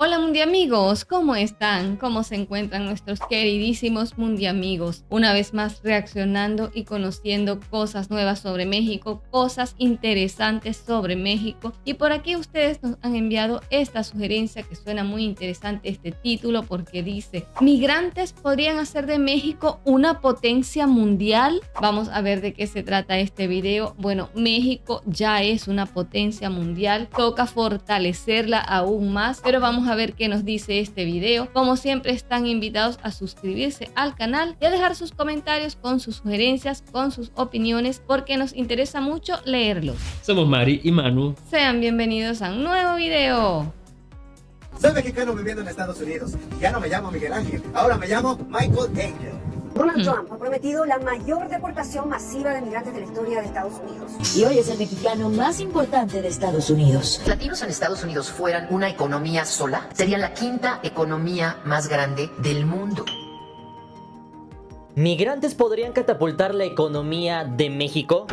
Hola mundiamigos, ¿cómo están? ¿Cómo se encuentran nuestros queridísimos mundiamigos? Una vez más reaccionando y conociendo cosas nuevas sobre México, cosas interesantes sobre México. Y por aquí ustedes nos han enviado esta sugerencia que suena muy interesante este título porque dice: ¿migrantes podrían hacer de México una potencia mundial? Vamos a ver de qué se trata este video. Bueno, México ya es una potencia mundial, toca fortalecerla aún más, pero vamos a ver qué nos dice este video. Como siempre, están invitados a suscribirse al canal y a dejar sus comentarios con sus sugerencias, con sus opiniones, porque nos interesa mucho leerlos. Somos Mari y Manu. Sean bienvenidos a un nuevo video. Soy mexicano viviendo en Estados Unidos. Ya no me llamo Miguel Ángel, ahora me llamo Michael Angel. Donald Trump ha prometido la mayor deportación masiva de migrantes de la historia de Estados Unidos. Y hoy es el mexicano más importante de Estados Unidos. Si los latinos en Estados Unidos fueran una economía sola, serían la quinta economía más grande del mundo. ¿Migrantes podrían catapultar la economía de México?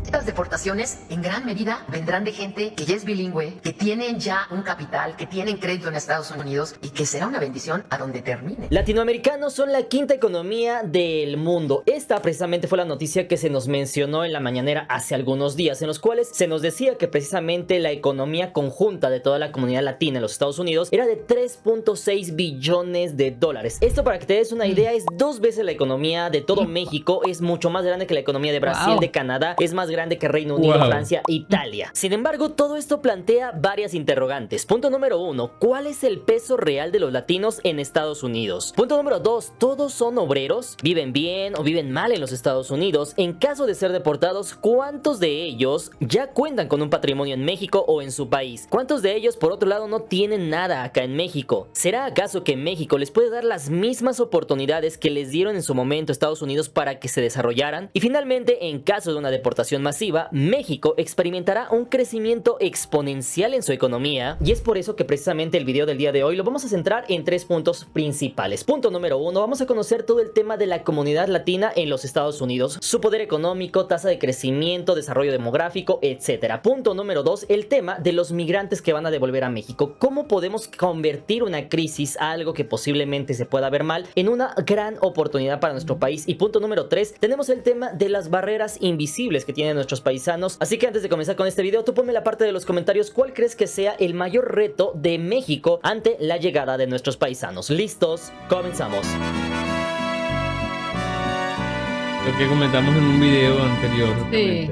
Estas deportaciones en gran medida vendrán de gente que ya es bilingüe, que tienen ya un capital, que tienen crédito en Estados Unidos y que será una bendición a donde termine. Latinoamericanos son la quinta economía del mundo. Esta precisamente fue la noticia que se nos mencionó en la mañanera hace algunos días, en los cuales se nos decía que precisamente la economía conjunta de toda la comunidad latina en los Estados Unidos era de 3.6 billones de dólares. Esto, para que te des una idea, es 2 veces la economía de todo México, es mucho más grande que la economía de Brasil, de Canadá, es más grande que Reino Unido, Francia, Italia. Sin embargo, todo esto plantea varias interrogantes. Punto número 1, ¿cuál es el peso real de los latinos en Estados Unidos? Punto número 2, ¿todos son obreros? ¿Viven bien o viven mal en los Estados Unidos? En caso de ser deportados, ¿cuántos de ellos ya cuentan con un patrimonio en México o en su país? ¿Cuántos de ellos, por otro lado, no tienen nada acá en México? ¿Será acaso que México les puede dar las mismas oportunidades que les dieron en su momento a Estados Unidos para que se desarrollaran? Y finalmente, en caso de una deportación masiva, México experimentará un crecimiento exponencial en su economía, y es por eso que precisamente el video del día de hoy lo vamos a centrar en 3 puntos principales. Punto número 1, vamos a conocer todo el tema de la comunidad latina en los Estados Unidos, su poder económico, tasa de crecimiento, desarrollo demográfico, etc. Punto número 2, el tema de los migrantes que van a devolver a México. ¿Cómo podemos convertir una crisis a algo que posiblemente se pueda ver mal en una gran oportunidad para nuestro país? Y punto número 3, tenemos el tema de las barreras invisibles que tienen nuestros paisanos. Así que antes de comenzar con este video, tú ponme en la parte de los comentarios cuál crees que sea el mayor reto de México ante la llegada de nuestros paisanos. ¿Listos? Comenzamos. Lo que comentamos en un video anterior. Sí.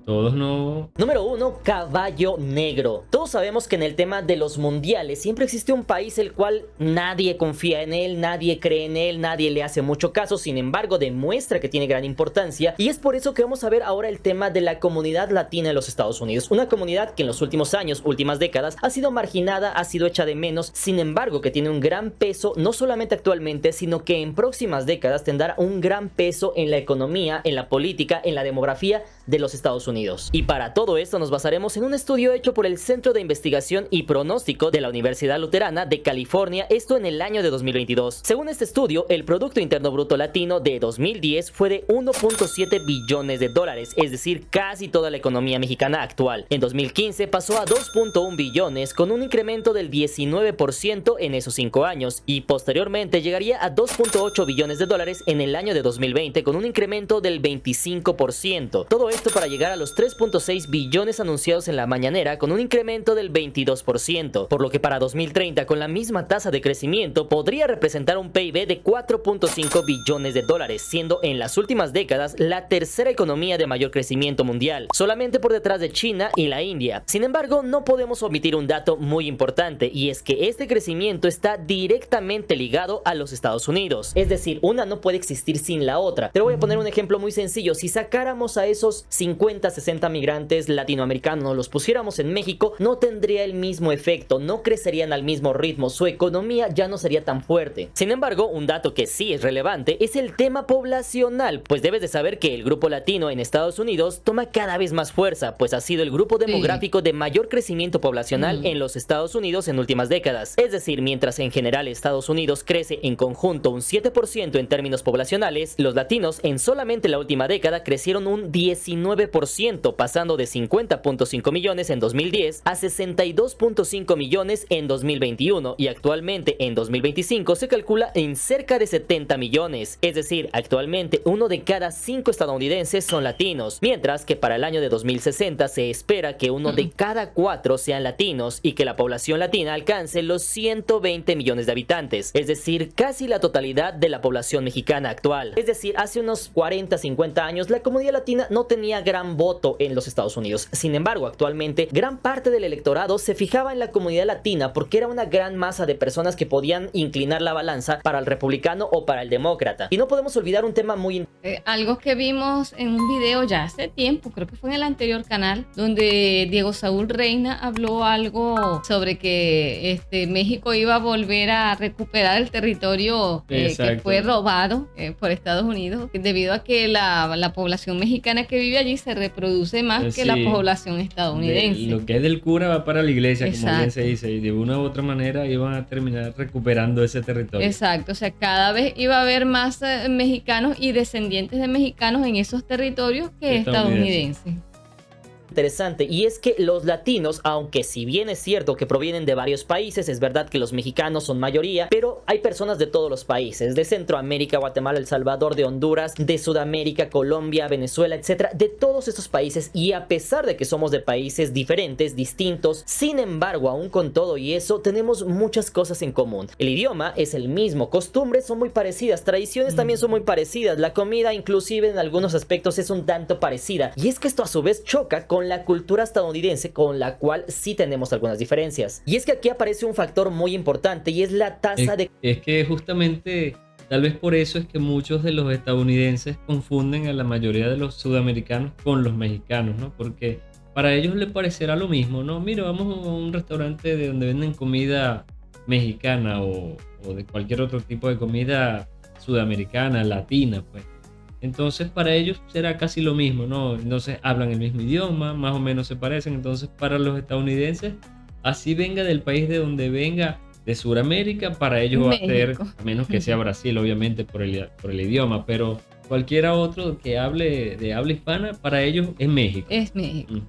Todos no... Número 1, caballo negro. Todos sabemos que en el tema de los mundiales siempre existe un país el cual nadie confía en él, nadie cree en él, nadie le hace mucho caso. Sin embargo, demuestra que tiene gran importancia, y es por eso que vamos a ver ahora el tema de la comunidad latina en los Estados Unidos. Una comunidad que en los últimos años, últimas décadas, ha sido marginada, ha sido hecha de menos. Sin embargo, que tiene un gran peso, no solamente actualmente, sino que en próximas décadas tendrá un gran peso en la economía, en la política, en la demografía de los Estados Unidos. Y para todo esto nos basaremos en un estudio hecho por el Centro de Investigación y Pronóstico de la Universidad Luterana de California, esto en el año de 2022. Según este estudio, el Producto Interno Bruto Latino de 2010 fue de 1.7 billones de dólares, es decir, casi toda la economía mexicana actual. En 2015 pasó a 2.1 billones, con un incremento del 19% en esos 5 años, y posteriormente llegaría a 2.8 billones de dólares en el año de 2020, con un incremento del 25%. Todo esto para llegar a los 3.6 billones anunciados en la mañanera, con un incremento del 22%, por lo que para 2030, con la misma tasa de crecimiento, podría representar un PIB de 4.5 billones de dólares, siendo en las últimas décadas la tercera economía de mayor crecimiento mundial, solamente por detrás de China y la India. Sin embargo, no podemos omitir un dato muy importante, y es que este crecimiento está directamente ligado a los Estados Unidos, es decir, una no puede existir sin la otra. Te voy a poner un ejemplo muy sencillo. Si sacáramos a esos 50, 60 migrantes latinoamericanos, los pusiéramos en México, no tendría el mismo efecto, no crecerían al mismo ritmo, su economía ya no sería tan fuerte. Sin embargo, un dato que sí es relevante es el tema poblacional, pues debes de saber que el grupo latino en Estados Unidos toma cada vez más fuerza, pues ha sido el grupo demográfico de mayor crecimiento poblacional en los Estados Unidos en últimas décadas. Es decir, mientras en general Estados Unidos crece en conjunto un 7% en términos poblacionales, los latinos en solamente la última década crecieron un 19%. 19%, pasando de 50.5 millones en 2010 a 62.5 millones en 2021 y actualmente en 2025 se calcula en cerca de 70 millones. Es decir, actualmente 1 de cada 5 estadounidenses son latinos, mientras que para el año de 2060 se espera que 1 de cada 4 sean latinos y que la población latina alcance los 120 millones de habitantes, es decir, casi la totalidad de la población mexicana actual. Es decir, hace unos 40-50 años la comunidad latina no tenía gran voto en los Estados Unidos. Sin embargo, actualmente gran parte del electorado se fijaba en la comunidad latina porque era una gran masa de personas que podían inclinar la balanza para el republicano o para el demócrata. Y no podemos olvidar un tema muy algo que vimos en un video ya hace tiempo, creo que fue en el anterior canal, donde Diego Saúl Reina habló algo sobre que México iba a volver a recuperar el territorio que fue robado por Estados Unidos, debido a que la población mexicana que vive allí se reproduce más que la población estadounidense. Lo que es del cura va para la iglesia, Exacto. como bien se dice, y de una u otra manera iban a terminar recuperando ese territorio. Exacto, o sea, cada vez iba a haber más mexicanos y descendientes de mexicanos en esos territorios que estadounidenses. interesante, y es que los latinos, aunque si bien es cierto que provienen de varios países, es verdad que los mexicanos son mayoría, pero hay personas de todos los países, de Centroamérica, Guatemala, El Salvador, de Honduras, de Sudamérica, Colombia, Venezuela, etcétera, de todos estos países, y a pesar de que somos de países diferentes, distintos, sin embargo, aún con todo y eso, tenemos muchas cosas en común. El idioma es el mismo, costumbres son muy parecidas, tradiciones también son muy parecidas, la comida inclusive en algunos aspectos es un tanto parecida, y es que esto a su vez choca con la cultura estadounidense, con la cual sí tenemos algunas diferencias. Y es que aquí aparece un factor muy importante y es la tasa de... Es que justamente, tal vez por eso es que muchos de los estadounidenses confunden a la mayoría de los sudamericanos con los mexicanos, ¿no? Porque para ellos les parecerá lo mismo, ¿no? Mira, vamos a un restaurante de donde venden comida mexicana o de cualquier otro tipo de comida sudamericana, latina, pues. Entonces para ellos será casi lo mismo, ¿no? Entonces hablan el mismo idioma, más o menos se parecen. Entonces para los estadounidenses, así venga del país de donde venga, de Sudamérica, para ellos va a ser, a menos que sea Brasil, obviamente, por el idioma, pero cualquiera otro que hable de habla hispana, para ellos es México. Es México.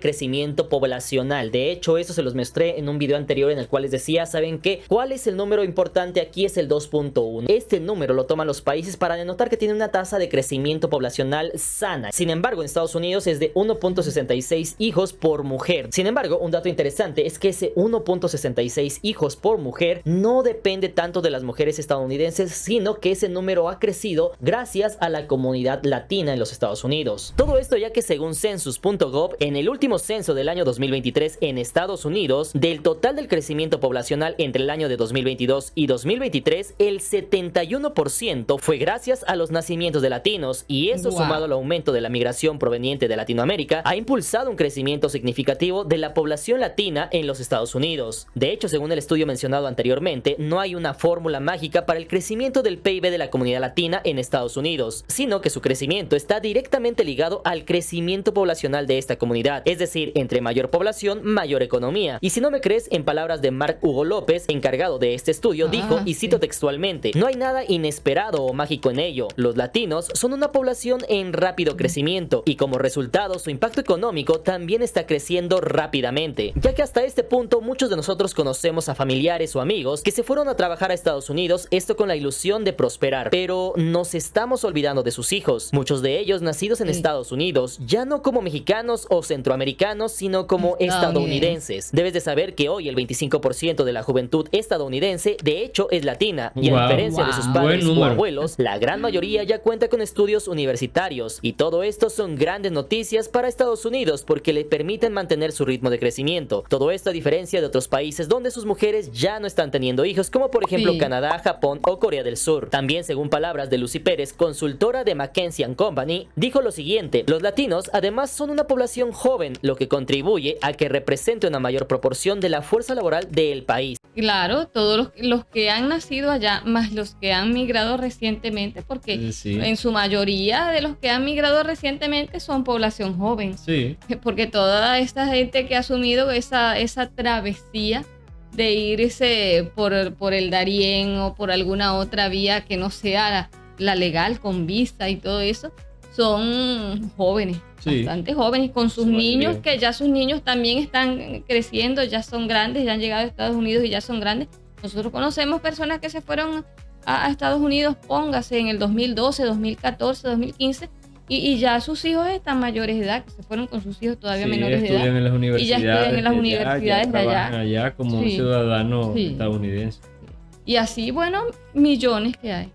crecimiento poblacional. De hecho, eso se los mostré en un video anterior en el cual les decía, ¿saben qué? ¿Cuál es el número importante aquí? Es el 2.1. Este número lo toman los países para denotar que tienen una tasa de crecimiento poblacional sana. Sin embargo, en Estados Unidos es de 1.66 hijos por mujer. Sin embargo, un dato interesante es que ese 1.66 hijos por mujer no depende tanto de las mujeres estadounidenses, sino que ese número ha crecido gracias a la comunidad latina en los Estados Unidos. Todo esto ya que según census.gov, en el último censo del año 2023 en Estados Unidos, del total del crecimiento poblacional entre el año de 2022 y 2023, el 71% fue gracias a los nacimientos de latinos, y eso sumado al aumento de la migración proveniente de Latinoamérica ha impulsado un crecimiento significativo de la población latina en los Estados Unidos. De hecho, según el estudio mencionado anteriormente, no hay una fórmula mágica para el crecimiento del PIB de la comunidad latina en Estados Unidos, sino que su crecimiento está directamente ligado al crecimiento poblacional de esta comunidad, es decir, entre mayor población, mayor economía. Y si no me crees, en palabras de Mark Hugo López, encargado de este estudio, dijo, y cito textualmente: no hay nada inesperado o mágico en ello. Los latinos son una población en rápido crecimiento, y como resultado su impacto económico también está creciendo rápidamente, ya que hasta este punto muchos de nosotros conocemos a familiares o amigos que se fueron a trabajar a Estados Unidos, esto con la ilusión de prosperar, pero nos estamos olvidando de sus hijos, muchos de ellos nacidos en Estados Unidos, ya no como mexicanos o centroamericanos, sino como estadounidenses. Debes de saber que hoy el 25% de la juventud estadounidense de hecho es latina, y a diferencia de sus padres o abuelos, la gran mayoría ya cuenta con estudios universitarios, y todo esto son grandes noticias para Estados Unidos porque le permiten mantener su ritmo de crecimiento. Todo esto a diferencia de otros países donde sus mujeres ya no están teniendo hijos, como por ejemplo Canadá, Japón o Corea del Sur. También, según palabras de Lucy Pérez, consultora de McKinsey & Company, dijo lo siguiente: los latinos además son una población joven, lo que contribuye a que represente una mayor proporción de la fuerza laboral del país. Claro, todos los que han nacido allá, más los que han migrado recientemente, porque en su mayoría de los que han migrado recientemente son población joven. Sí. Porque toda esta gente que ha asumido esa travesía de irse por el Darién o por alguna otra vía que no sea la legal, con visa y todo eso, son jóvenes, Sí. bastante jóvenes, con sus Su niños, mayoría. que ya sus niños también están creciendo, ya son grandes, ya han llegado a Estados Unidos y ya son grandes. Nosotros conocemos personas que se fueron a Estados Unidos, póngase, en el 2012, 2014, 2015, y ya sus hijos están mayores de edad, que se fueron con sus hijos todavía Sí, menores de estudian edad. en las Y ya universidades. estudian en las de allá, universidades ya de allá. trabajan allá como un Sí. ciudadano Sí. estadounidense. Y así, bueno, millones que hay.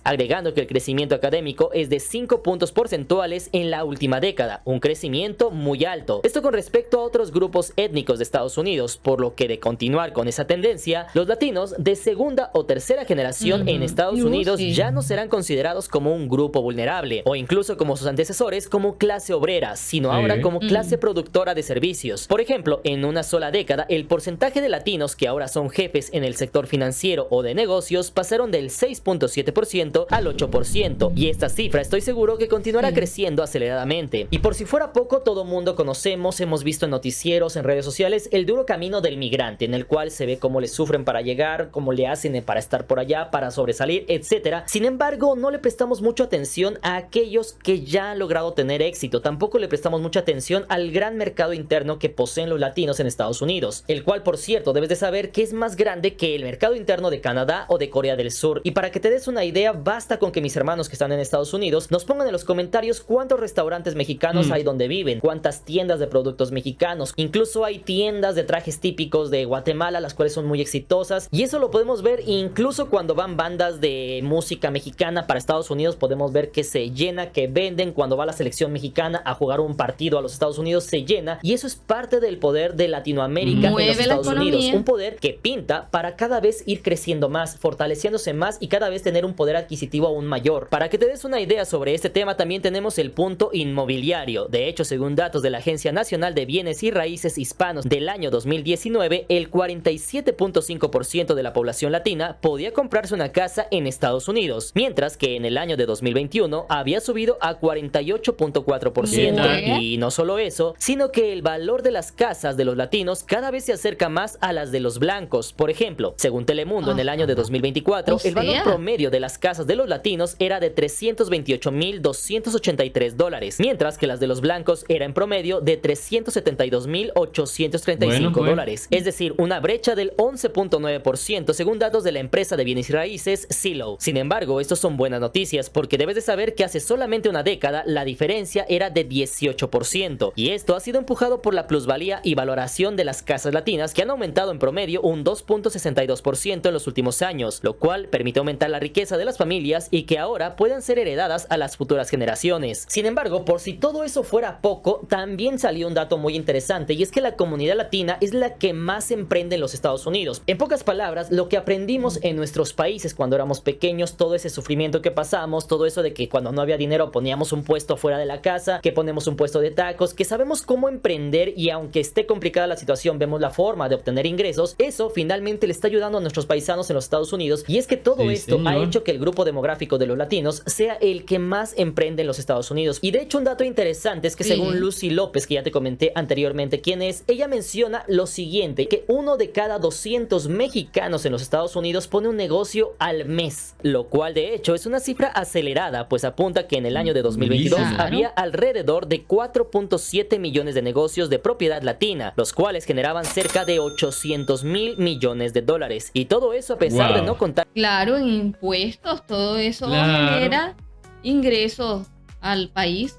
agregando que el crecimiento académico es de 5 puntos porcentuales en la última década, un crecimiento muy alto. Esto con respecto a otros grupos étnicos de Estados Unidos, por lo que de continuar con esa tendencia, los latinos de segunda o tercera generación en Estados Unidos sí. ya no serán considerados como un grupo vulnerable, o incluso como sus antecesores como clase obrera, sino Sí. ahora como clase productora de servicios. Por ejemplo, en una sola década, el porcentaje de latinos que ahora son jefes en el sector financiero o de negocios pasaron del 6.7% al 8%, y esta cifra estoy seguro que continuará creciendo aceleradamente. Y por si fuera poco, todo mundo conocemos, hemos visto en noticieros, en redes sociales, el duro camino del migrante, en el cual se ve cómo le sufren para llegar, cómo le hacen para estar por allá, para sobresalir, etc. Sin embargo, no le prestamos mucha atención a aquellos que ya han logrado tener éxito. Tampoco le prestamos mucha atención al gran mercado interno que poseen los latinos en Estados Unidos, el cual, por cierto, debes de saber que es más grande que el mercado interno de Canadá o de Corea del Sur. Y para que te des una idea, basta con que mis hermanos que están en Estados Unidos nos pongan en los comentarios cuántos restaurantes mexicanos hay donde viven, cuántas tiendas de productos mexicanos, incluso hay tiendas de trajes típicos de Guatemala, las cuales son muy exitosas, y eso lo podemos ver incluso cuando van bandas de música mexicana para Estados Unidos. Podemos ver que se llena, que venden. Cuando va la selección mexicana a jugar un partido a los Estados Unidos, se llena, y eso es parte del poder de Latinoamérica en los Estados Unidos, un poder que pinta para cada vez ir creciendo más, fortaleciéndose más y cada vez tener un poder adquisitivo aún mayor. Para que te des una idea sobre este tema, también tenemos el punto inmobiliario. De hecho, según datos de la Agencia Nacional de Bienes y Raíces Hispanos del año 2019, el 47.5% de la población latina podía comprarse una casa en Estados Unidos, mientras que en el año de 2021 había subido a 48.4%. Bien. Y no solo eso, sino que el valor de las casas de los latinos cada vez se acerca más a las de los blancos. Por ejemplo, según Telemundo, en el año de 2024, el valor promedio de las casas de los latinos era de $328,283, mientras que las de los blancos era en promedio de $372,835. Es decir, una brecha del 11.9% según datos de la empresa de bienes y raíces Zillow. Sin embargo, estos son buenas noticias, porque debes de saber que hace solamente una década la diferencia era de 18%, y esto ha sido empujado por la plusvalía y valoración de las casas latinas, que han aumentado en promedio un 2.62% en los últimos años, lo cual permite aumentar la riqueza de las familias y que ahora puedan ser heredadas a las futuras generaciones. Sin embargo, por si todo eso fuera poco, también salió un dato muy interesante, y es que la comunidad latina es la que más emprende en los Estados Unidos. En pocas palabras, lo que aprendimos en nuestros países cuando éramos pequeños, todo ese sufrimiento que pasamos, todo eso de que cuando no había dinero poníamos un puesto fuera de la casa, que ponemos un puesto de tacos, que sabemos cómo emprender, y aunque esté complicada la situación, vemos la forma de obtener ingresos. Eso finalmente le está ayudando a nuestros paisanos en los Estados Unidos, y es que todo esto ha hecho que el grupo demográfico de los latinos sea el que más emprende en los Estados Unidos. Y de hecho, un dato interesante es que según Lucy López, que ya te comenté anteriormente quién es, ella menciona lo siguiente, que 1 de cada 200 mexicanos en los Estados Unidos pone un negocio al mes, lo cual de hecho es una cifra acelerada, pues apunta que en el año de 2022 había alrededor de 4.7 millones de negocios de propiedad latina, los cuales generaban cerca de 800,000 millones de dólares, y todo eso a pesar de no contar. Claro, en impuestos, todo eso genera ingresos al país.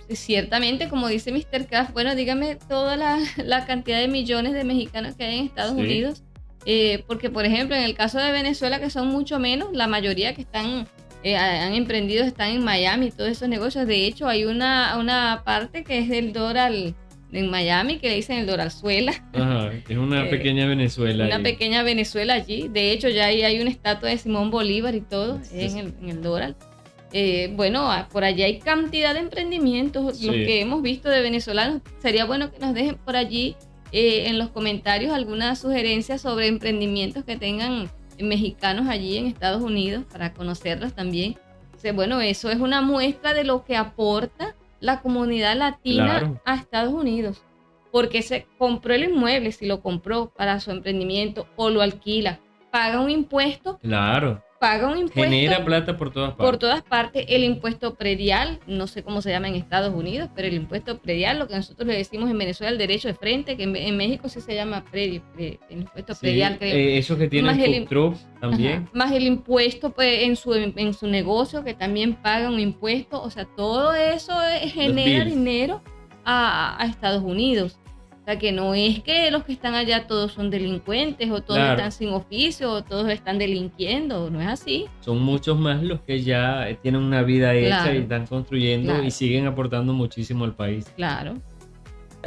Ciertamente, como dice Mr. Kraft, bueno, dígame toda la cantidad de millones de mexicanos que hay en Estados Unidos. Porque, por ejemplo, en el caso de Venezuela, que son mucho menos, la mayoría que están han emprendido están en Miami, todos esos negocios. De hecho, hay una parte que es del Doral en Miami, que le dicen el Doralzuela. Ajá, es una pequeña Venezuela. Una ahí. pequeña Venezuela allí. De hecho, ya ahí hay una estatua de Simón Bolívar y todo en el Doral. Bueno, por allá hay cantidad de emprendimientos, los que hemos visto de venezolanos. Sería bueno que nos dejen por allí en los comentarios algunas sugerencias sobre emprendimientos que tengan mexicanos allí en Estados Unidos para conocerlos también. Bueno, eso es una muestra de lo que aporta la comunidad latina a Estados Unidos, porque se compró el inmueble, si lo compró para su emprendimiento o lo alquila, paga un impuesto paga un impuesto. Genera plata por todas partes. Por todas partes, el impuesto predial, no sé cómo se llama en Estados Unidos, pero el impuesto predial, lo que nosotros le decimos en Venezuela, el derecho de frente, que en México sí se llama el impuesto predial, creo. Eso que tienen food trucks también. Ajá, más el impuesto pues, en su negocio, que también pagan un impuesto. O sea, todo eso genera dinero a Estados Unidos. O sea, que no es que los que están allá todos son delincuentes o todos están sin oficio o todos están delinquiendo, no es así. Son muchos más los que ya tienen una vida hecha y están construyendo y siguen aportando muchísimo al país. Claro.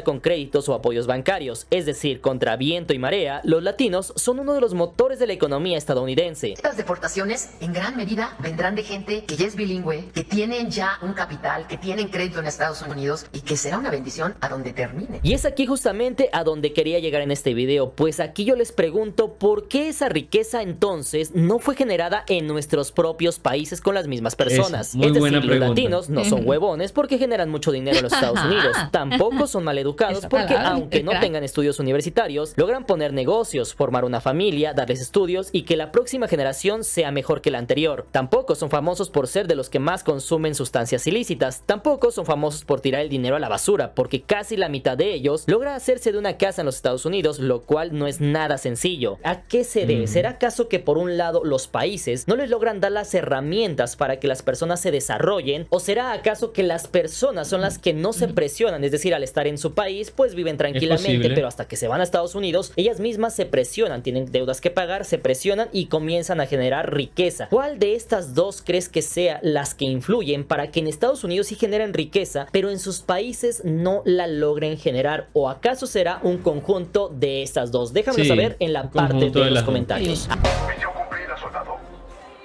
Con créditos o apoyos bancarios, es decir, contra viento y marea, los latinos son uno de los motores de la economía estadounidense. Estas deportaciones en gran medida vendrán de gente que ya es bilingüe, que tienen ya un capital, que tienen crédito en Estados Unidos y que será una bendición a donde termine. Y es aquí justamente a donde quería llegar en este video, pues aquí yo les pregunto por qué esa riqueza entonces no fue generada en nuestros propios países con las mismas personas. Muy buena los pregunta. latinos no son huevones porque generan mucho dinero en los Estados Unidos, tampoco son maleducados porque aunque no tengan estudios universitarios, logran poner negocios, formar una familia, darles estudios y que la próxima generación sea mejor que la anterior. Tampoco son famosos por ser de los que más consumen sustancias ilícitas, tampoco son famosos por tirar el dinero a la basura, porque casi la mitad de ellos logra hacerse de una casa en los Estados Unidos, lo cual no es nada sencillo. ¿A qué se debe? ¿Será acaso que por un lado los países no les logran dar las herramientas para que las personas se desarrollen? ¿O será acaso que las personas son las que no se presionan? Es decir, al estar en su país pues viven tranquilamente, pero hasta que se van a Estados Unidos ellas mismas se presionan, tienen deudas que pagar, se presionan y comienzan a generar riqueza. ¿Cuál de estas dos crees que sea las que influyen para que en Estados Unidos sí generen riqueza pero en sus países no la logren generar? ¿O acaso será un conjunto de estas dos? Déjamelo saber en la parte de los comentarios. Misión cumplida, soldado.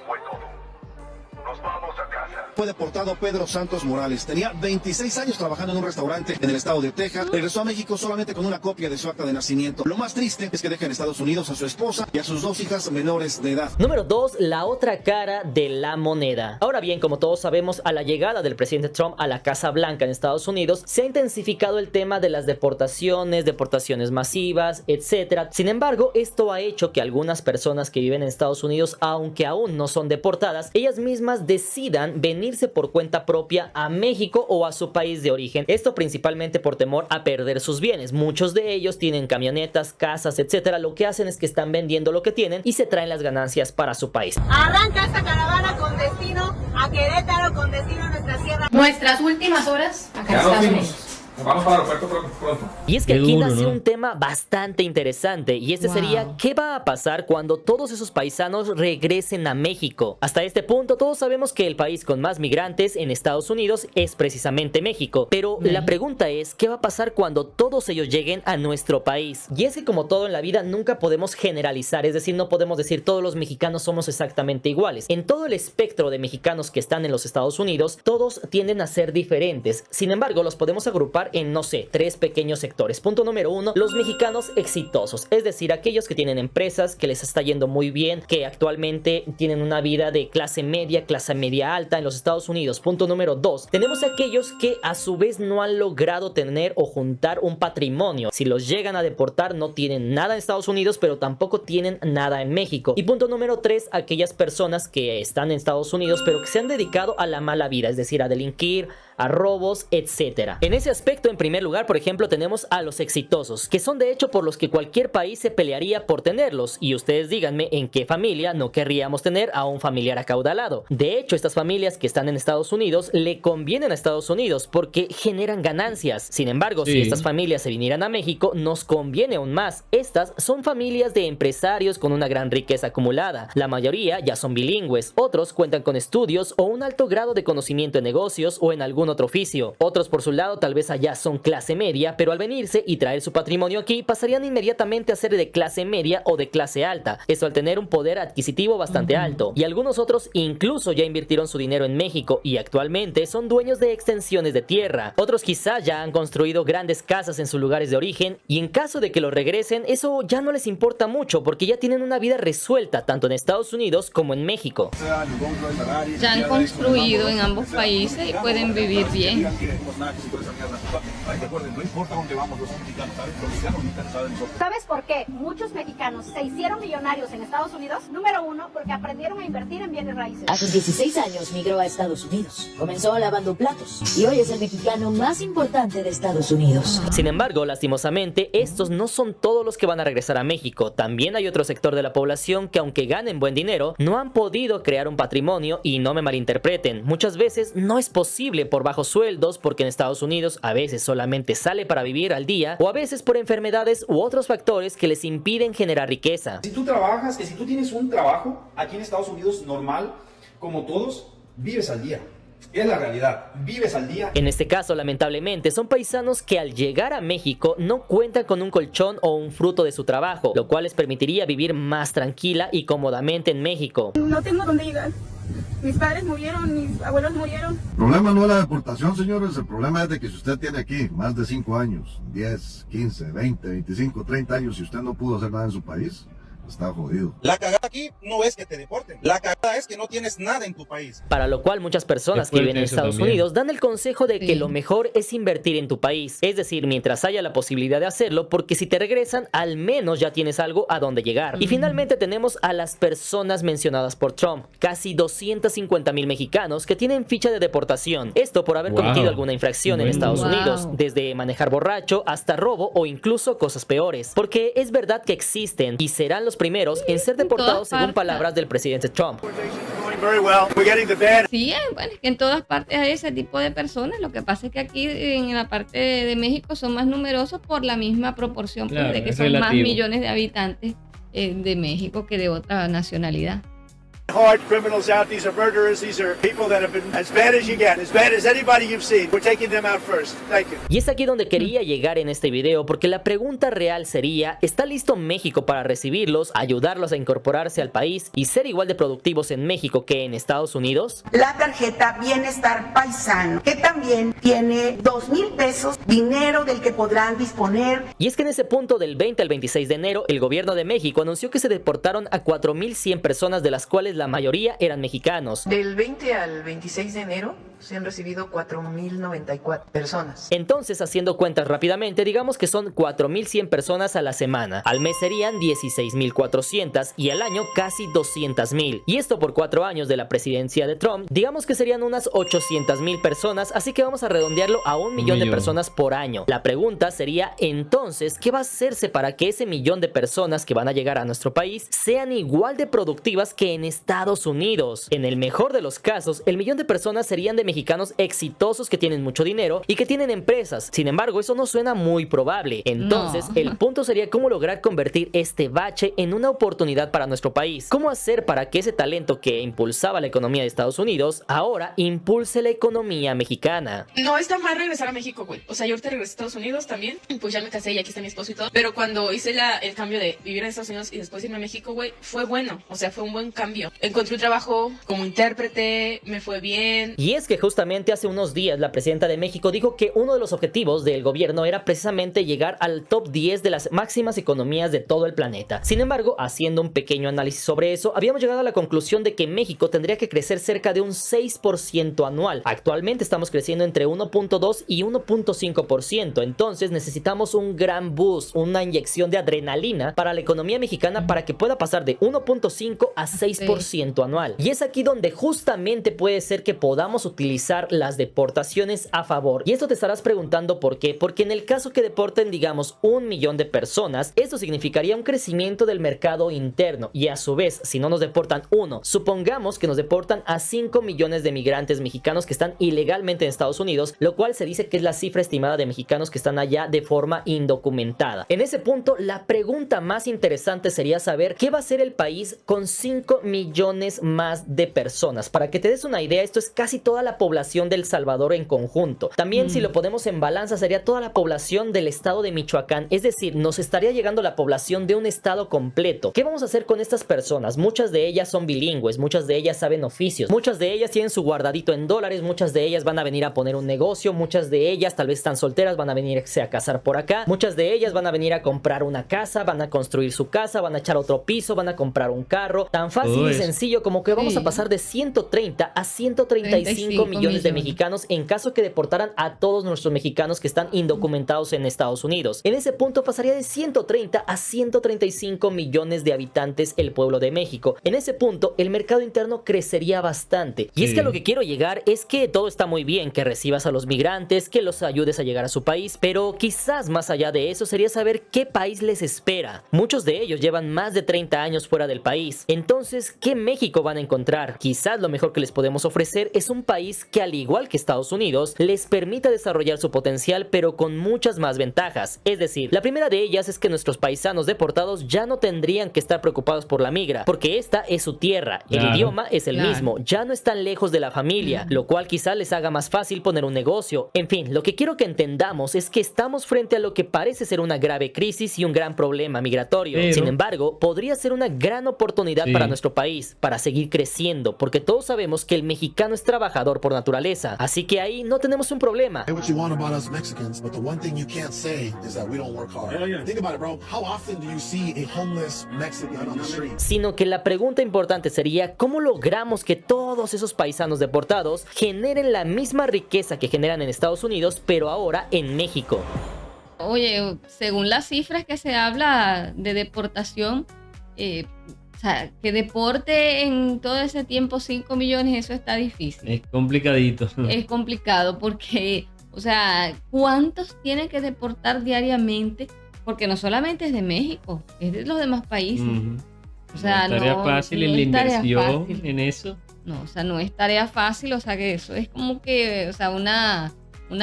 Fue todo. Nos vamos a casa. Fue deportado Pedro Santos Morales. Tenía 26 años trabajando en un restaurante en el estado de Texas. Regresó a México solamente con una copia de su acta de nacimiento. Lo más triste es que deja en Estados Unidos a su esposa y a sus 2 hijas menores de edad. Número 2, la otra cara de la moneda. Ahora bien, como todos sabemos, a la llegada del presidente Trump a la Casa Blanca en Estados Unidos, se ha intensificado el tema de las deportaciones masivas, etc. Sin embargo, esto ha hecho que algunas personas que viven en Estados Unidos, aunque aún no son deportadas, ellas mismas decidan venirse por cuenta propia a México o a su país de origen. Esto principalmente por temor a perder sus bienes. Muchos de ellos tienen camionetas, casas, etcétera. Lo que hacen es que están vendiendo lo que tienen y se traen las ganancias para su país. Arranca esta caravana con destino a Querétaro, con destino a nuestra sierra. Nuestras últimas horas acá en Estados Unidos. Vamos para el aeropuerto pronto. Y es que aquí nace un tema bastante interesante y este sería ¿qué va a pasar cuando todos esos paisanos regresen a México? Hasta este punto todos sabemos que el país con más migrantes en Estados Unidos es precisamente México, pero la pregunta es ¿qué va a pasar cuando todos ellos lleguen a nuestro país? Y es que como todo en la vida nunca podemos generalizar, es decir, no podemos decir todos los mexicanos somos exactamente iguales. En todo el espectro de mexicanos que están en los Estados Unidos, todos tienden a ser diferentes. Sin embargo, los podemos agrupar en, no sé, 3 pequeños sectores. Punto número 1, los mexicanos exitosos, es decir, aquellos que tienen empresas, que les está yendo muy bien, que actualmente tienen una vida de clase media alta en los Estados Unidos. Punto número 2, tenemos aquellos que a su vez no han logrado tener o juntar un patrimonio. Si los llegan a deportar no tienen nada en Estados Unidos, pero tampoco tienen nada en México. Y punto número 3, aquellas personas que están en Estados Unidos pero que se han dedicado a la mala vida, es decir, a delinquir, a robos, etcétera. En ese aspecto, en primer lugar, por ejemplo, tenemos a los exitosos, que son de hecho por los que cualquier país se pelearía por tenerlos. Y ustedes díganme en qué familia no querríamos tener a un familiar acaudalado. De hecho, estas familias que están en Estados Unidos le convienen a Estados Unidos porque generan ganancias. Sin embargo, si estas familias se vinieran a México, nos conviene aún más. Estas son familias de empresarios con una gran riqueza acumulada. La mayoría ya son bilingües, otros cuentan con estudios o un alto grado de conocimiento en negocios o en algún otro oficio. Otros por su lado tal vez allá son clase media, pero al venirse y traer su patrimonio aquí pasarían inmediatamente a ser de clase media o de clase alta. Eso al tener un poder adquisitivo bastante alto. Y algunos otros incluso ya invirtieron su dinero en México y actualmente son dueños de extensiones de tierra. Otros quizás ya han construido grandes casas en sus lugares de origen y en caso de que lo regresen, eso ya no les importa mucho porque ya tienen una vida resuelta tanto en Estados Unidos como en México. Ya han construido en ambos países y pueden vivir bien. país. Recuerden, no importa dónde vamos los mexicanos, ¿sabes? Los mexicanos nunca saben nosotros. ¿Sabes por qué muchos mexicanos se hicieron millonarios en Estados Unidos? Número uno, porque aprendieron a invertir en bienes raíces. A sus 16 años migró a Estados Unidos. Comenzó lavando platos y hoy es el mexicano más importante de Estados Unidos. Sin embargo, lastimosamente, estos no son todos los que van a regresar a México. También hay otro sector de la población que, aunque ganen buen dinero, no han podido crear un patrimonio. Y no me malinterpreten, muchas veces no es posible por bajos sueldos, porque en Estados Unidos a veces solamente sale para vivir al día, o a veces por enfermedades u otros factores que les impiden generar riqueza. Si tú trabajas, si tú tienes un trabajo aquí en Estados Unidos normal, como todos, vives al día. Es la realidad, vives al día. En este caso, lamentablemente, son paisanos que al llegar a México no cuentan con un colchón o un fruto de su trabajo, lo cual les permitiría vivir más tranquila y cómodamente en México. No tengo dónde llegar. Mis padres murieron, mis abuelos murieron. El problema no es la deportación, señores. El problema es de que si usted tiene aquí más de 5 años, 10, 15, 20, 25, 30 años y usted no pudo hacer nada en su país, está jodido. La cagada aquí no es que te deporten. La cagada es que no tienes nada en tu país. Para lo cual muchas personas que viven en Estados Unidos dan el consejo de que lo mejor es invertir en tu país. Es decir, mientras haya la posibilidad de hacerlo, porque si te regresan, al menos ya tienes algo a donde llegar. Y finalmente tenemos a las personas mencionadas por Trump. Casi 250,000 mexicanos que tienen ficha de deportación. Esto por haber cometido alguna infracción en Estados Unidos. Desde manejar borracho hasta robo o incluso cosas peores. Porque es verdad que existen y serán los primeros en ser deportados, según palabras del presidente Trump. Sí, bueno, es que en todas partes hay ese tipo de personas. Lo que pasa es que aquí en la parte de México son más numerosos por la misma proporción, Claro, de que es son más relativo. millones de habitantes de México que de otra nacionalidad. Hard criminals out. These are murderers. These are people that have been as bad as you get, as bad as anybody you've seen. We're taking them out first. Thank you. Y es aquí donde quería llegar en este video, porque la pregunta real sería: ¿está listo México para recibirlos, ayudarlos a incorporarse al país y ser igual de productivos en México que en Estados Unidos? La tarjeta Bienestar Paisano, que también tiene 2,000 pesos, dinero del que podrán disponer. Y es que en ese punto, del 20 al 26 de enero, el gobierno de México anunció que se deportaron a 4,100 personas, de las cuales la mayoría eran mexicanos. Del 20 al 26 de enero se han recibido 4,094 personas. Entonces, haciendo cuentas rápidamente, digamos que son 4,100 personas a la semana. Al mes serían 16,400 y al año casi 200,000. Y esto por 4 años de la presidencia de Trump, digamos que serían unas 800,000 personas, así que vamos a redondearlo a 1,000,000 de personas por año. La pregunta sería entonces, ¿qué va a hacerse para que ese 1,000,000 de personas que van a llegar a nuestro país sean igual de productivas que en Estados Unidos? En el mejor de los casos, el 1,000,000 de personas serían de mexicanos exitosos que tienen mucho dinero y que tienen empresas. Sin embargo, eso no suena muy probable. Entonces, el punto sería cómo lograr convertir este bache en una oportunidad para nuestro país. ¿Cómo hacer para que ese talento que impulsaba la economía de Estados Unidos ahora impulse la economía mexicana? No está mal regresar a México, güey. O sea, yo ahorita regresé a Estados Unidos también. Pues ya me casé y aquí está mi esposo y todo. Pero cuando hice el cambio de vivir en Estados Unidos y después irme a México, güey, fue bueno. O sea, fue un buen cambio. Encontré un trabajo como intérprete, me fue bien. Y es que justamente hace unos días la presidenta de México dijo que uno de los objetivos del gobierno era precisamente llegar al top 10 de las máximas economías de todo el planeta. Sin embargo, haciendo un pequeño análisis sobre eso, habíamos llegado a la conclusión de que México tendría que crecer cerca de un 6% anual. Actualmente estamos creciendo entre 1.2 y 1.5%, entonces necesitamos un gran boost, una inyección de adrenalina para la economía mexicana para que pueda pasar de 1.5 a 6% anual. Y es aquí donde justamente puede ser que podamos utilizar las deportaciones a favor. Y esto te estarás preguntando por qué. Porque en el caso que deporten, digamos, 1,000,000 de personas, esto significaría un crecimiento del mercado interno. Y a su vez, si no nos deportan uno, supongamos que nos deportan a 5 millones de migrantes mexicanos que están ilegalmente en Estados Unidos, lo cual se dice que es la cifra estimada de mexicanos que están allá de forma indocumentada. En ese punto, la pregunta más interesante sería saber qué va a hacer el país con 5 millones más de personas. Para que te des una idea, esto es casi toda la población de El Salvador en conjunto. También si lo ponemos en balanza, sería toda la población del estado de Michoacán. Es decir, nos estaría llegando la población de un estado completo. ¿Qué vamos a hacer con estas personas? Muchas de ellas son bilingües, muchas de ellas saben oficios, muchas de ellas tienen su guardadito en dólares, muchas de ellas van a venir a poner un negocio, muchas de ellas tal vez están solteras, van a venirse a casar por acá, muchas de ellas van a venir a comprar una casa, van a construir su casa, van a echar otro piso, van a comprar un carro. Tan fácil y sencillo como que vamos a pasar de 130 a 135 millones de mexicanos en caso que deportaran a todos nuestros mexicanos que están indocumentados en Estados Unidos. En ese punto pasaría de 130 a 135 millones de habitantes el pueblo de México. En ese punto el mercado interno crecería bastante. Y es que a lo que quiero llegar es que todo está muy bien, que recibas a los migrantes, que los ayudes a llegar a su país, pero quizás más allá de eso sería saber qué país les espera. Muchos de ellos llevan más de 30 años fuera del país. Entonces, ¿qué México van a encontrar? Quizás lo mejor que les podemos ofrecer es un país que, al igual que Estados Unidos, les permita desarrollar su potencial, pero con muchas más ventajas. Es decir, la primera de ellas es que nuestros paisanos deportados ya no tendrían que estar preocupados por la migra, porque esta es su tierra, el idioma es el mismo, ya no están lejos de la familia, lo cual quizá les haga más fácil poner un negocio. En fin, lo que quiero que entendamos es que estamos frente a lo que parece ser una grave crisis y un gran problema migratorio. Sin embargo, podría ser una gran oportunidad para nuestro país, para seguir creciendo, porque todos sabemos que el mexicano es trabajador por naturaleza, así que ahí no tenemos un problema. Sino que la pregunta importante sería, ¿cómo logramos que todos esos paisanos deportados generen la misma riqueza que generan en Estados Unidos, pero ahora en México? Oye, según las cifras que se habla de deportación, o sea, que deporte en todo ese tiempo 5 millones, eso está difícil. Es complicadito. Es complicado porque, o sea, ¿cuántos tienen que deportar diariamente? Porque no solamente es de México, es de los demás países. O sea, no es tarea fácil en la inversión en eso. No, o sea, no es tarea fácil, o sea, que eso es como que, o sea, una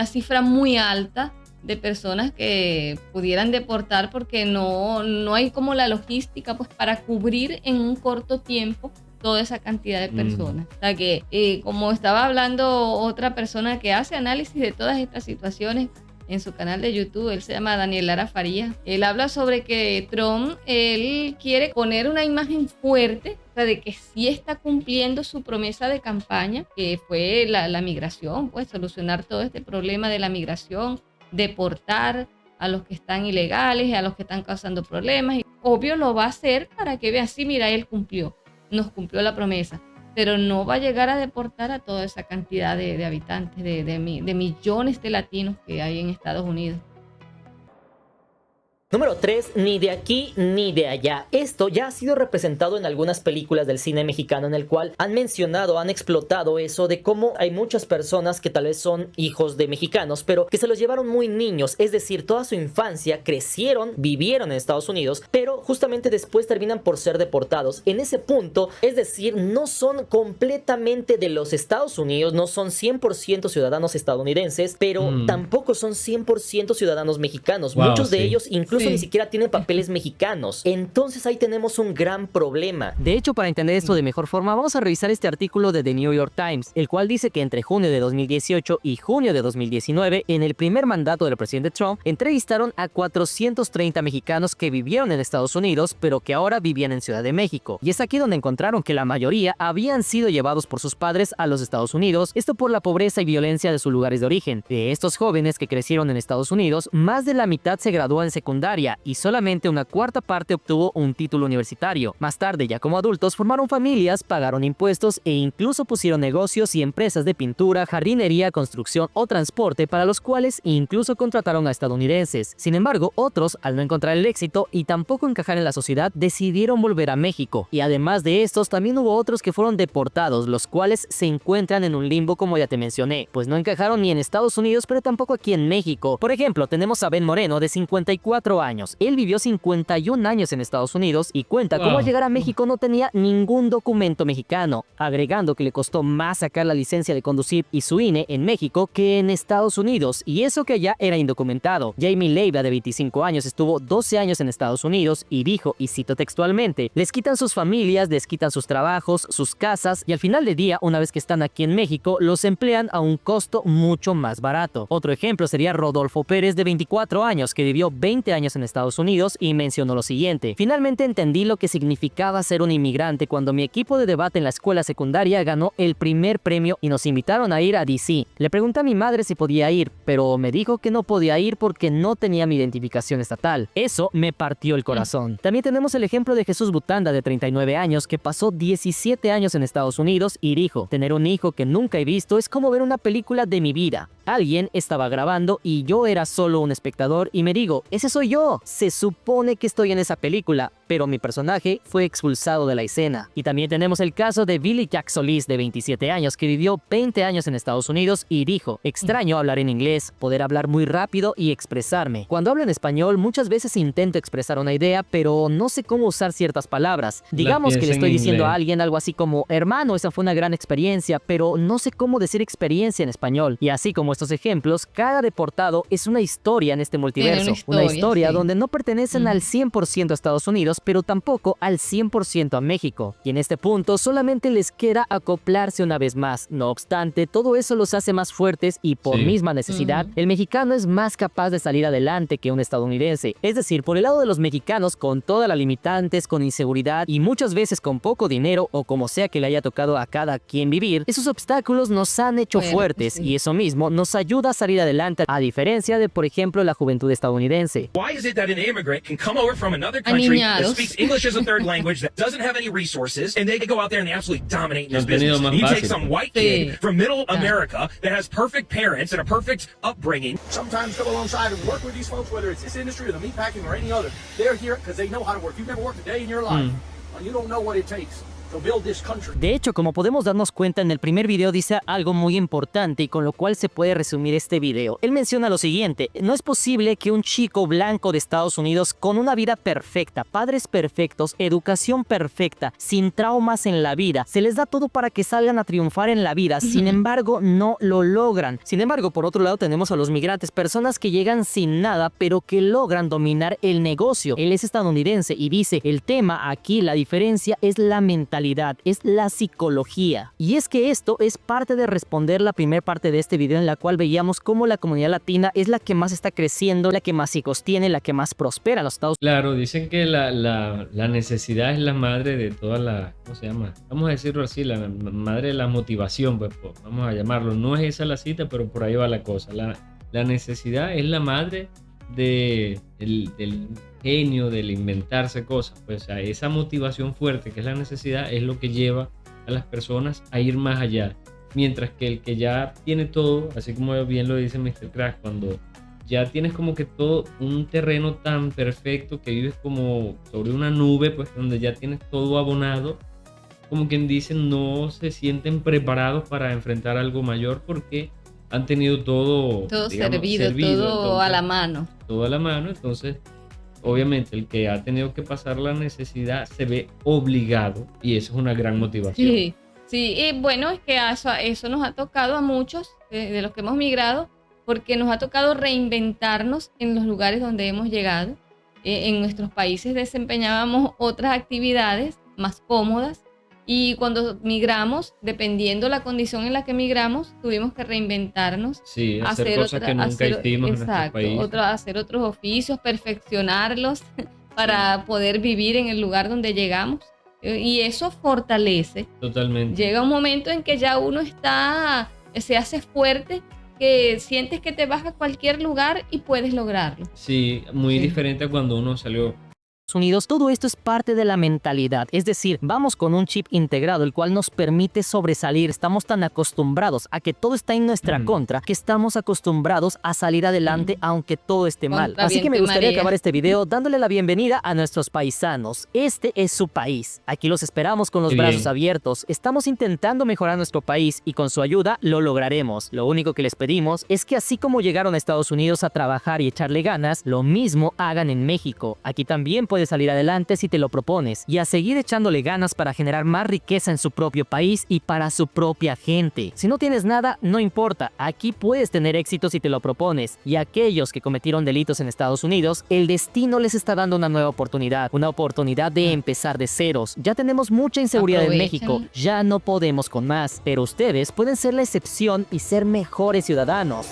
cifra muy alta de personas que pudieran deportar porque no hay como la logística pues para cubrir en un corto tiempo toda esa cantidad de personas. O sea que como estaba hablando otra persona que hace análisis de todas estas situaciones en su canal de YouTube, él se llama Daniel Lara Farías, él habla sobre que Trump, él quiere poner una imagen fuerte, o sea, de que sí está cumpliendo su promesa de campaña, que fue la migración, pues solucionar todo este problema de la migración, deportar a los que están ilegales, a los que están causando problemas. Y obvio lo va a hacer para que vean, sí, mira, él nos cumplió la promesa, pero no va a llegar a deportar a toda esa cantidad de habitantes, de millones de latinos que hay en Estados Unidos. Número 3, ni de aquí ni de allá. Esto ya ha sido representado en algunas películas del cine mexicano en el cual han mencionado, han explotado eso de cómo hay muchas personas que tal vez son hijos de mexicanos, pero que se los llevaron muy niños, es decir, toda su infancia crecieron, vivieron en Estados Unidos, pero justamente después terminan por ser deportados. En ese punto, es decir, no son completamente de los Estados Unidos, no son 100% ciudadanos estadounidenses, pero tampoco son 100% ciudadanos mexicanos. Muchos de ellos incluso ni siquiera tienen papeles mexicanos. Entonces ahí tenemos un gran problema. De hecho, para entender esto de mejor forma, vamos a revisar este artículo de The New York Times, el cual dice que entre junio de 2018 y junio de 2019, en el primer mandato del presidente Trump, entrevistaron a 430 mexicanos que vivieron en Estados Unidos, pero que ahora vivían en Ciudad de México. Y es aquí donde encontraron que la mayoría habían sido llevados por sus padres a los Estados Unidos, esto por la pobreza y violencia de sus lugares de origen. De estos jóvenes que crecieron en Estados Unidos, más de la mitad se graduó en secundaria y solamente una cuarta parte obtuvo un título universitario. Más tarde, ya como adultos, formaron familias, pagaron impuestos e incluso pusieron negocios y empresas de pintura, jardinería, construcción o transporte para los cuales incluso contrataron a estadounidenses. Sin embargo, otros, al no encontrar el éxito y tampoco encajar en la sociedad, decidieron volver a México. Y además de estos, también hubo otros que fueron deportados, los cuales se encuentran en un limbo como ya te mencioné, pues no encajaron ni en Estados Unidos, pero tampoco aquí en México. Por ejemplo, tenemos a Ben Moreno, de 54 años. Él vivió 51 años en Estados Unidos y cuenta cómo al llegar a México no tenía ningún documento mexicano, agregando que le costó más sacar la licencia de conducir y su INE en México que en Estados Unidos, y eso que allá era indocumentado. Jamie Leiva, de 25 años, estuvo 12 años en Estados Unidos y dijo, y cito textualmente, les quitan sus familias, les quitan sus trabajos, sus casas, y al final del día, una vez que están aquí en México, los emplean a un costo mucho más barato. Otro ejemplo sería Rodolfo Pérez, de 24 años, que vivió 20 años años en Estados Unidos y mencionó lo siguiente: finalmente entendí lo que significaba ser un inmigrante cuando mi equipo de debate en la escuela secundaria ganó el primer premio y nos invitaron a ir a DC. Le pregunté a mi madre si podía ir, pero me dijo que no podía ir porque no tenía mi identificación estatal. Eso me partió el corazón. También tenemos el ejemplo de Jesús Butanda, de 39 años, que pasó 17 años en Estados Unidos y dijo: tener un hijo que nunca he visto es como ver una película de mi vida. Alguien estaba grabando y yo era solo un espectador y me digo: ese soy yo. Se supone que estoy en esa película, pero mi personaje fue expulsado de la escena. Y también tenemos el caso de Billy Jack Solis, de 27 años, que vivió 20 años en Estados Unidos y dijo: extraño hablar en inglés, poder hablar muy rápido y expresarme. Cuando hablo en español, muchas veces intento expresar una idea, pero no sé cómo usar ciertas palabras. Digamos que le estoy diciendo a alguien algo así como: hermano, esa fue una gran experiencia, pero no sé cómo decir experiencia en español. Y así como estos ejemplos, cada deportado es una historia en este multiverso. Una historia donde no pertenecen al 100% a Estados Unidos, pero tampoco al 100% a México. Y en este punto solamente les queda acoplarse una vez más. No obstante, todo eso los hace más fuertes y por misma necesidad, el mexicano es más capaz de salir adelante que un estadounidense. Es decir, por el lado de los mexicanos, con todas las limitantes, con inseguridad y muchas veces con poco dinero o como sea que le haya tocado a cada quien vivir, esos obstáculos nos han hecho fuertes y eso mismo nos ayuda a salir adelante, a diferencia de, por ejemplo, la juventud estadounidense. Why is it that an immigrant can come over from another country that speaks English as a third language, that doesn't have any resources, and they can go out there and they absolutely dominate in this business? And you take some white kid from middle America that has perfect parents and a perfect upbringing. Sometimes go alongside and work with these folks, whether it's this industry or the meatpacking or any other. They're here because they know how to work. You've never worked a day in your life, and you don't know what it takes. De hecho, como podemos darnos cuenta, en el primer video dice algo muy importante y con lo cual se puede resumir este video. Él menciona lo siguiente: no es posible que un chico blanco de Estados Unidos con una vida perfecta, padres perfectos, educación perfecta, sin traumas en la vida, se les da todo para que salgan a triunfar en la vida, sin embargo no lo logran. Sin embargo, por otro lado tenemos a los migrantes, personas que llegan sin nada pero que logran dominar el negocio. Él es estadounidense y dice: el tema aquí, la diferencia es la mentalidad, es la psicología. Y es que esto es parte de responder la primera parte de este video, en la cual veíamos cómo la comunidad latina es la que más está creciendo, la que más hijos tiene, la que más prospera en los Estados Unidos. Claro, dicen que la necesidad es la madre de toda la, ¿cómo se llama? Vamos a decirlo así, la madre de la motivación, pues vamos a llamarlo. No es esa la cita, pero por ahí va la cosa. La necesidad es la madre del genio, del inventarse cosas. Pues, o sea, esa motivación fuerte que es la necesidad es lo que lleva a las personas a ir más allá. Mientras que el que ya tiene todo, así como bien lo dice Mr. Crack, cuando ya tienes como que todo un terreno tan perfecto que vives como sobre una nube, pues donde ya tienes todo abonado, como quien dice, no se sienten preparados para enfrentar algo mayor porque han tenido todo, digamos, servido, todo entonces, a la mano. Todo a la mano, entonces obviamente el que ha tenido que pasar la necesidad se ve obligado y eso es una gran motivación. Sí, y bueno, es que eso nos ha tocado a muchos de los que hemos migrado, porque nos ha tocado reinventarnos en los lugares donde hemos llegado. En nuestros países desempeñábamos otras actividades más cómodas y cuando migramos, dependiendo la condición en la que migramos, tuvimos que reinventarnos. Sí, hacer cosas que nunca hicimos en nuestro país. Hacer otros oficios, perfeccionarlos para poder vivir en el lugar donde llegamos. Y eso fortalece. Totalmente. Llega un momento en que ya uno se hace fuerte, que sientes que te vas a cualquier lugar y puedes lograrlo. Sí, muy diferente a cuando uno salió. Unidos, todo esto es parte de la mentalidad, es decir, vamos con un chip integrado el cual nos permite sobresalir. Estamos tan acostumbrados a que todo está en nuestra contra que estamos acostumbrados a salir adelante aunque todo esté mal. Así que me gustaría acabar este video dándole la bienvenida a nuestros paisanos. Este es su país, aquí los esperamos con los brazos abiertos. Estamos intentando mejorar nuestro país y con su ayuda lo lograremos. Lo único que les pedimos es que así como llegaron a Estados Unidos a trabajar y echarle ganas, lo mismo hagan en México. Aquí también puedes salir adelante si te lo propones y a seguir echándole ganas para generar más riqueza en su propio país y para su propia gente. Si no tienes nada, no importa, aquí puedes tener éxito si te lo propones. Y a aquellos que cometieron delitos en Estados Unidos, el destino les está dando una nueva oportunidad, una oportunidad de empezar de ceros. Ya tenemos mucha inseguridad en México, ya no podemos con más, pero ustedes pueden ser la excepción y ser mejores ciudadanos.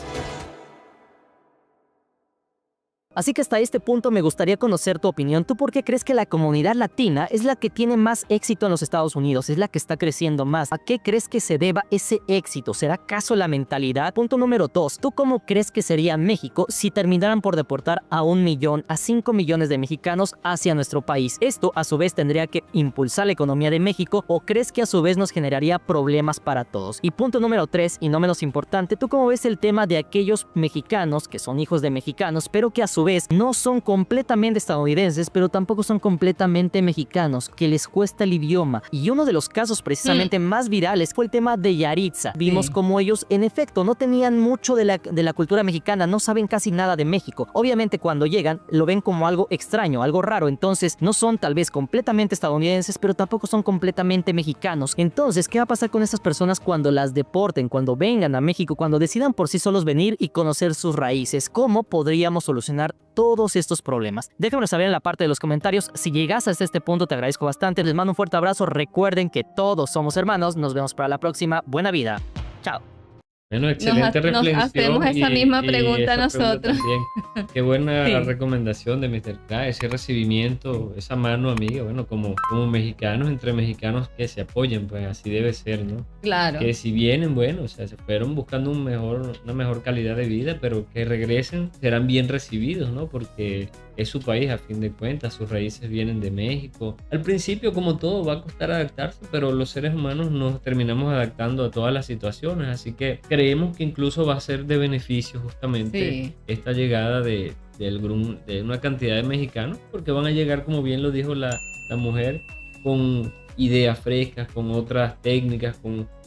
Así que hasta este punto me gustaría conocer tu opinión. ¿Tú por qué crees que la comunidad latina es la que tiene más éxito en los Estados Unidos? Es la que está creciendo más. ¿A qué crees que se deba ese éxito? ¿Será acaso la mentalidad? Punto número 2. ¿Tú cómo crees que sería México si terminaran por deportar a 1 millón, a 5 millones de mexicanos hacia nuestro país? Esto a su vez tendría que impulsar la economía de México, ¿o crees que a su vez nos generaría problemas para todos? Y punto número 3, y no menos importante, ¿tú cómo ves el tema de aquellos mexicanos que son hijos de mexicanos, pero que a su vez no son completamente estadounidenses, pero tampoco son completamente mexicanos, que les cuesta el idioma? Y uno de los casos precisamente más virales fue el tema de Yaritza. Vimos como ellos en efecto no tenían mucho de la cultura mexicana, no saben casi nada de México. Obviamente cuando llegan lo ven como algo extraño, algo raro, entonces no son tal vez completamente estadounidenses, pero tampoco son completamente mexicanos. Entonces, ¿qué va a pasar con estas personas cuando las deporten, cuando vengan a México, cuando decidan por sí solos venir y conocer sus raíces? ¿Cómo podríamos solucionar todos estos problemas? Déjenmelo saber en la parte de los comentarios. Si llegas hasta este punto, te agradezco bastante. Les mando un fuerte abrazo. Recuerden que todos somos hermanos. Nos vemos para la próxima. Buena vida. Chao. Bueno, excelente reflexión. Nos hacemos esa misma pregunta esa nosotros. Pregunta qué buena recomendación de Mr. K, ese recibimiento, esa mano amiga, bueno, como mexicanos, entre mexicanos que se apoyen, pues así debe ser, ¿no? Claro. Que si vienen, bueno, o sea, se fueron buscando una mejor calidad de vida, pero que regresen, serán bien recibidos, ¿no? Porque es su país a fin de cuentas, sus raíces vienen de México. Al principio, como todo, va a costar adaptarse, pero los seres humanos nos terminamos adaptando a todas las situaciones, así que creemos que incluso va a ser de beneficio justamente esta llegada de una cantidad de mexicanos, porque van a llegar, como bien lo dijo la mujer, con ideas frescas, con otras técnicas,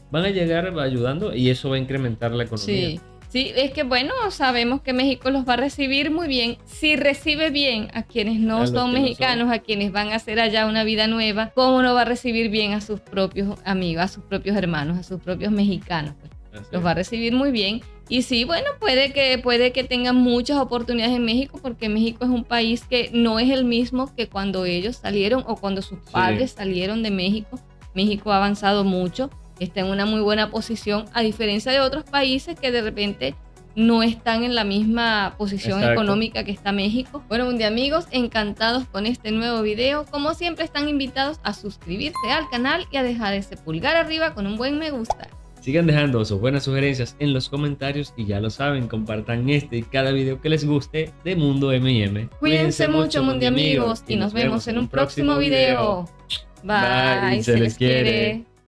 van a llegar ayudando y eso va a incrementar la economía. Sí, es que bueno, sabemos que México los va a recibir muy bien. Si recibe bien a quienes no son mexicanos, a quienes van a hacer allá una vida nueva, ¿cómo no va a recibir bien a sus propios amigos, a sus propios hermanos, a sus propios mexicanos? Los va a recibir muy bien. Y sí, bueno, puede que tengan muchas oportunidades en México, porque México es un país que no es el mismo que cuando ellos salieron o cuando sus padres salieron de México. México ha avanzado mucho. Está en una muy buena posición, a diferencia de otros países que de repente no están en la misma posición económica que está México. Bueno, un día amigos, encantados con este nuevo video. Como siempre, están invitados a suscribirse al canal y a dejar ese pulgar arriba con un buen me gusta. Sigan dejando sus buenas sugerencias en los comentarios y ya lo saben, compartan este y cada video que les guste de Mundo M&M. Cuídense mucho, Mundo amigos, y nos vemos en un próximo video. Bye, se les quiere.